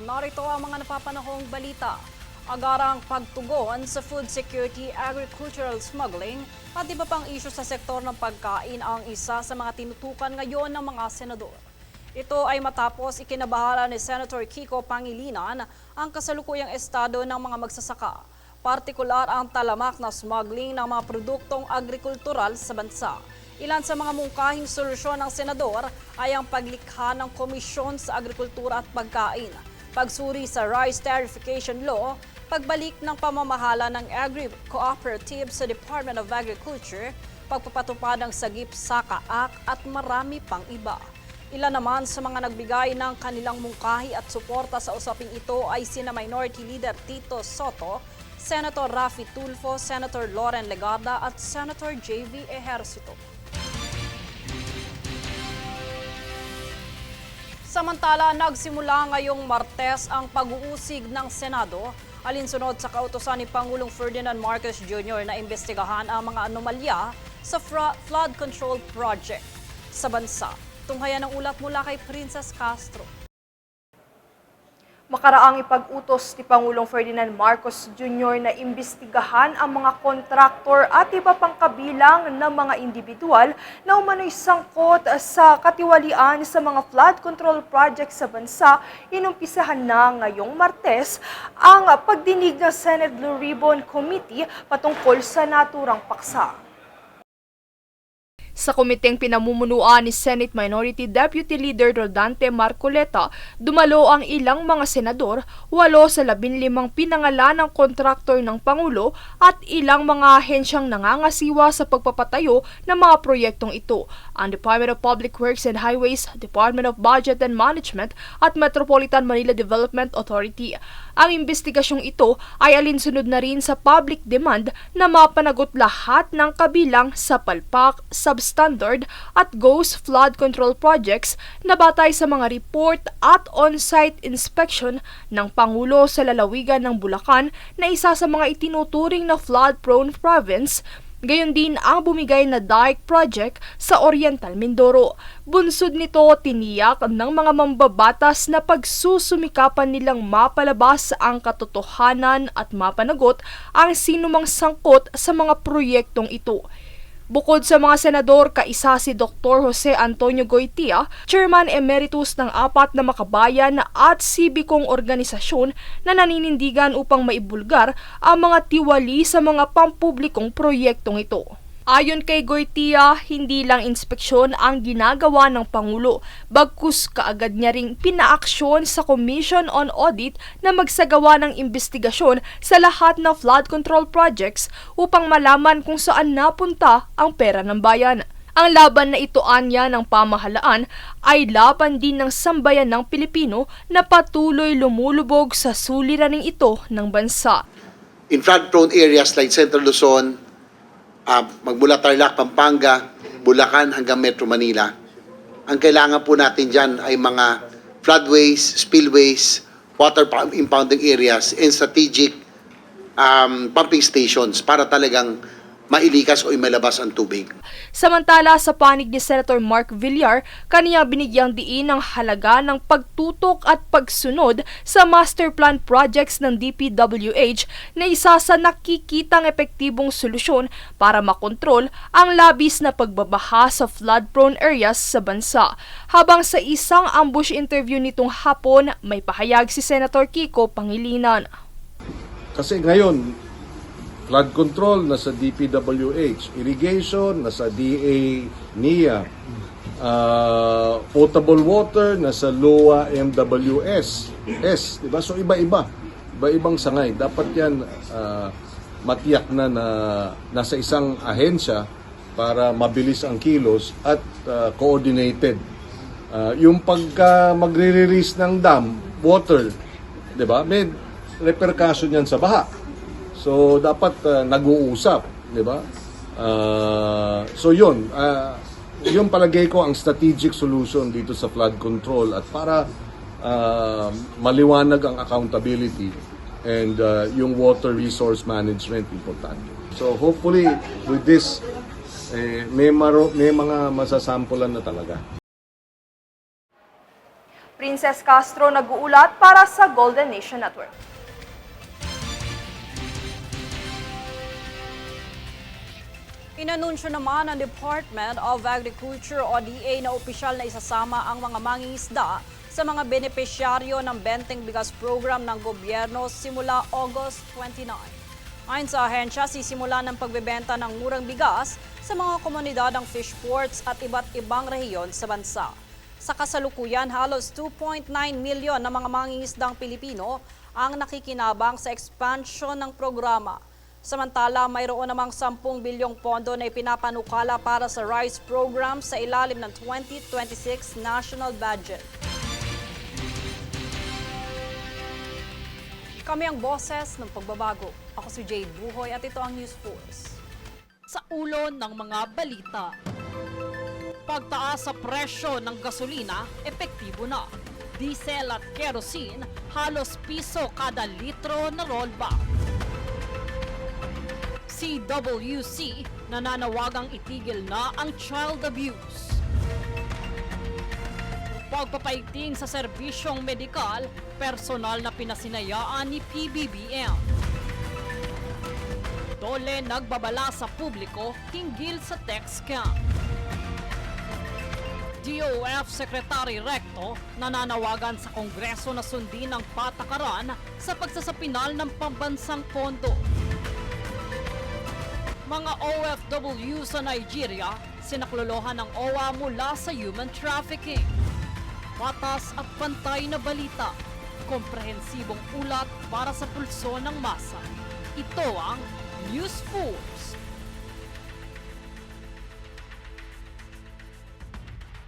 Narito ang mga napapanahong balita. Agarang pagtugon sa food security, agricultural smuggling at iba pang isyu sa sektor ng pagkain ang isa sa mga tinutukan ngayon ng mga senador. Ito ay matapos ikinabahala ni Senator Kiko Pangilinan ang kasalukuyang estado ng mga magsasaka, partikular ang talamak na smuggling ng mga produktong agrikultural sa bansa. Ilan sa mga mungkahing solusyon ng senador ay ang paglikha ng komisyon sa agrikultura at pagkain, pagsuri sa rice tariffication law, pagbalik ng pamamahala ng agri-cooperative sa Department of Agriculture, pagpapatupad ng Sagip Saka Act at marami pang iba. Ilan naman sa mga nagbigay ng kanilang mungkahi at suporta sa usaping ito ay sina Minority Leader Tito Soto, Senator Raffy Tulfo, Senator Loren Legarda at Senator J.V. Ejercito. Samantala, nagsimula ngayong Martes ang pag-uusig ng Senado alinsunod sa kautusan ni Pangulong Ferdinand Marcos Jr. na imbestigahan ang mga anomalya sa flood control project sa bansa. Tunghayan ang ulat mula kay Princess Castro. Makaraang ipag-utos ni Pangulong Ferdinand Marcos Jr. na imbestigahan ang mga kontraktor at iba pang kabilang ng mga individual na umano'y sangkot sa katiwalian sa mga flood control project sa bansa. Inumpisahan na ngayong Martes ang pagdinig ng Senate Blue Ribbon Committee patungkol sa naturang paksa. Sa komiteng pinamumunuan ni Senate Minority Deputy Leader Rodante Marcoleta, dumalo ang ilang mga senador, 8 sa 15 pinangalan ng kontraktor ng Pangulo at ilang mga ahensyang nangangasiwa sa pagpapatayo ng mga proyektong ito. Ang Department of Public Works and Highways, Department of Budget and Management at Metropolitan Manila Development Authority. Ang investigasyong ito ay alinsunod na rin sa public demand na mapanagot lahat ng kabilang sa palpak, substandard at ghost flood control projects na batay sa mga report at on-site inspection ng Pangulo sa lalawigan ng Bulacan na isa sa mga itinuturing na flood-prone province. Gayon din ang bumigay na dike project sa Oriental Mindoro. Bunsod nito, tiniyak ng mga mambabatas na pagsusumikapan nilang mapalabas ang katotohanan at mapanagot ang sinumang sangkot sa mga proyektong ito. Bukod sa mga senador, kaisa si Dr. Jose Antonio Goytia, Chairman Emeritus ng 4 na makabayan at sibikong organisasyon na naninindigan upang maibulgar ang mga tiwali sa mga pampublikong proyektong ito. Ayon kay Goytia, hindi lang inspeksyon ang ginagawa ng Pangulo, bagkus kaagad niya ring pinaaksyon sa Commission on Audit na magsagawa ng investigasyon sa lahat ng flood control projects upang malaman kung saan napunta ang pera ng bayan. Ang laban na ito anya ng pamahalaan ay laban din ng sambayan ng Pilipino na patuloy lumulubog sa suliraning ito ng bansa. In flood-prone areas like Central Luzon, magmula Tarlac, Pampanga, Bulacan hanggang Metro Manila. Ang kailangan po natin dyan ay mga floodways, spillways, water impounding areas, and strategic pumping stations para talagang mailikas o imalabas ang tubig. Samantala, sa panig ni Senator Mark Villar, kaniya binigyang diin ang halaga ng pagtutok at pagsunod sa master plan projects ng DPWH na isa sa nakikitang epektibong solusyon para makontrol ang labis na pagbabaha sa flood-prone areas sa bansa. Habang sa isang ambush interview nitong hapon, may pahayag si Senator Kiko Pangilinan. Kasi ngayon, flood control nasa DPWH, irrigation nasa DA NIA, potable water nasa LOA MWS, diba? So iba-ibang sangay. Dapat yan matiyak na nasa isang ahensya para mabilis ang kilos at coordinated. Yung pagka magre-release ng dam, water, diba? May repercussion yan sa baha. So dapat nag-uusap, 'di ba? So yun palagay ko ang strategic solution dito sa flood control at para maliwanag ang accountability and yung water resource management importante. So hopefully with this may mga masasampulan na talaga. Princess Castro nag-uulat para sa Golden Nation Network. Inanunsyo naman ng Department of Agriculture o DA na opisyal na isasama ang mga mangingisda sa mga benepisyaryo ng Benteng Bigas Program ng gobyerno simula August 29. Ayon sa ahensya, sisimula ng pagbebenta ng murang bigas sa mga komunidad ng fish ports at iba't ibang rehiyon sa bansa. Sa kasalukuyan, halos 2.9 milyon na mga mangingisdang Pilipino ang nakikinabang sa expansion ng programa. Samantala, mayroon namang 10 bilyong pondo na ipinapanukala para sa rice program sa ilalim ng 2026 national budget. Kami ang boses ng pagbabago. Ako si Jade Buhoy at ito ang News Force. Sa ulo ng mga balita. Pagtaas sa presyo ng gasolina, epektibo na. Diesel at kerosene, halos piso kada litro na rollback. CWC, nananawagang itigil na ang child abuse. Pagpapaigting sa serbisyong medikal, personal na pinasinayaan ni PBBM. Dole nagbabala sa publiko hinggil sa tech scam. DOF Secretary Recto nananawagan sa Kongreso na sundin ang patakaran sa pagsasapinal ng pambansang pondo. Mga OFW sa Nigeria, sinaklolohan ng OWA mula sa human trafficking. Patas at pantay na balita, komprehensibong ulat para sa pulso ng masa. Ito ang News Force.